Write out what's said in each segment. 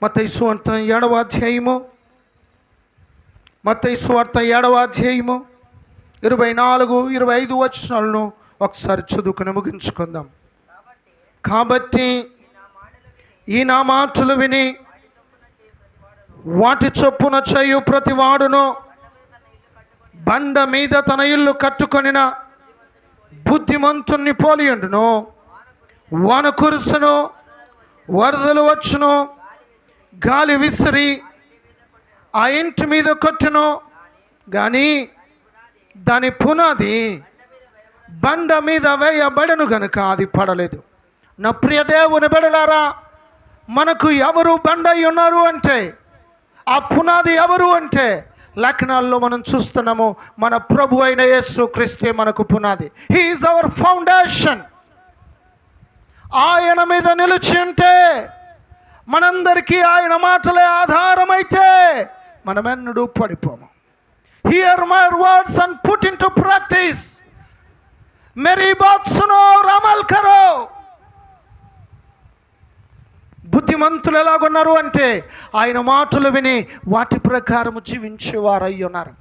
మత్తయి సువార్త 7వ అధ్యాయము 24-25 వచనాలను ఒకసారి చదువుకుని ముగించుకుందాం. కాబట్టి ఈ నా మాటలు విని వాటి చొప్పున చేయు ప్రతివాడును బండ మీద తన ఇల్లు కట్టుకొనిన బుద్ధిమంతుణ్ణి పోలియుండును. వాన కురుసును, వరదలు వచ్చును, గాలి విసిరి ఆ ఇంటి మీద కొట్టును, కానీ దాని పునాది బండ మీద వేయబడను గనుక అది పడలేదు. నా ప్రియ దేవుని బిడ్డలారా, మనకు ఎవరు బండ అయి ఉన్నారు అంటే, ఆ పునాది ఎవరు అంటే, లేఖనాల్లో మనం చూస్తున్నాము, మన ప్రభు అయిన యేసు క్రీస్తే మనకు పునాది. He is our foundation. ఆయన మీద నిలిచి ఉంటే, మనందరికీ ఆయన మాటలే ఆధారమైతే మనమెన్నడూ పడిపోము. Hear my words and put into practice. मेरी बात सुनो और अमल करो. బుద్ధిమంతులు ఎలాగున్నారు అంటే, ఆయన మాటలు విని వాటి ప్రకారము జీవించేవారు అయి ఉన్నారు.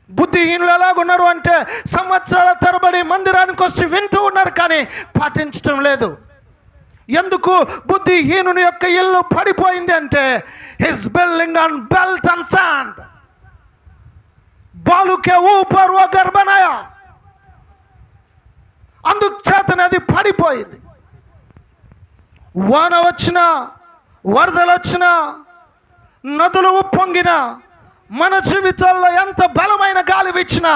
బుద్ధిహీనులు ఎలాగున్నారు అంటే, సంవత్సరాల తరబడి మందిరానికి వచ్చి వింటూ ఉన్నారు కానీ పాటించడం లేదు. ఎందుకు బుద్ధిహీనుని యొక్క ఇల్లు పడిపోయింది అంటే, his building on belt and sand, బాలు కే ఊపర్ वो घर बनाया. అందుచేతనే అది పడిపోయింది. వాన వచ్చినా, వరదలు వచ్చినా, నదులు ఉప్పొంగినా, మన జీవితాల్లో ఎంత బలమైన గాలి వీచినా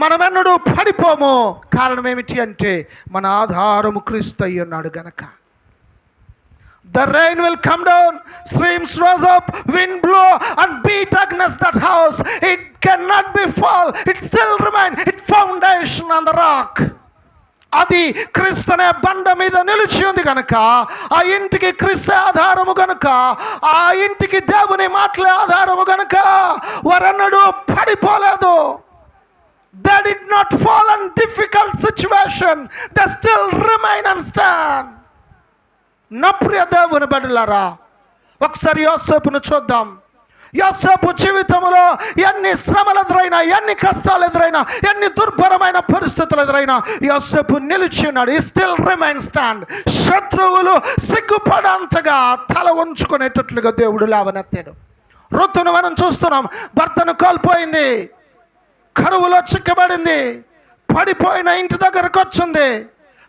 మనమెన్నడూ పడిపోము. కారణం ఏమిటి అంటే, మన ఆధారము క్రీస్తు అయి ఉన్నాడు గనక. The rain will come down, streams rise up, wind blow and beat against that house. It cannot be fall. It still remain. Its foundation on the rock. అది క్రీస్తు అనే బండ మీద నిలిచి ఉంది కనుక, ఆ ఇంటికి క్రీస్తు ఆధారము కనుక, ఆ ఇంటికి దేవుని మాటలే ఆధారము కనుక వారన్నడూ పడిపోలేదు. They did not fall in difficult situation. They still remain and stand. నా ప్రియ దేవుని బిడ్డలారా, ఒకసారి యోసేపును చూద్దాం. యోసేపు జీవితంలో ఎన్ని శ్రమలు ఎదురైనా, ఎన్ని కష్టాలు ఎదురైనా, ఎన్ని దుర్భరమైన పరిస్థితులు ఎదురైనా యోసేపు నిలిచి ఉన్నాడు. ఈ స్టిల్ రిమైన్ స్టాండ్. శత్రువులు సిగ్గుపడంతగా తల ఉంచుకునేటట్లుగా దేవుడు లేవనెత్తాడు. ఋతును మనం చూస్తున్నాం. భర్తను కోల్పోయింది, కరువులో చిక్కబడింది, పడిపోయిన ఇంటి దగ్గరకు వచ్చింది.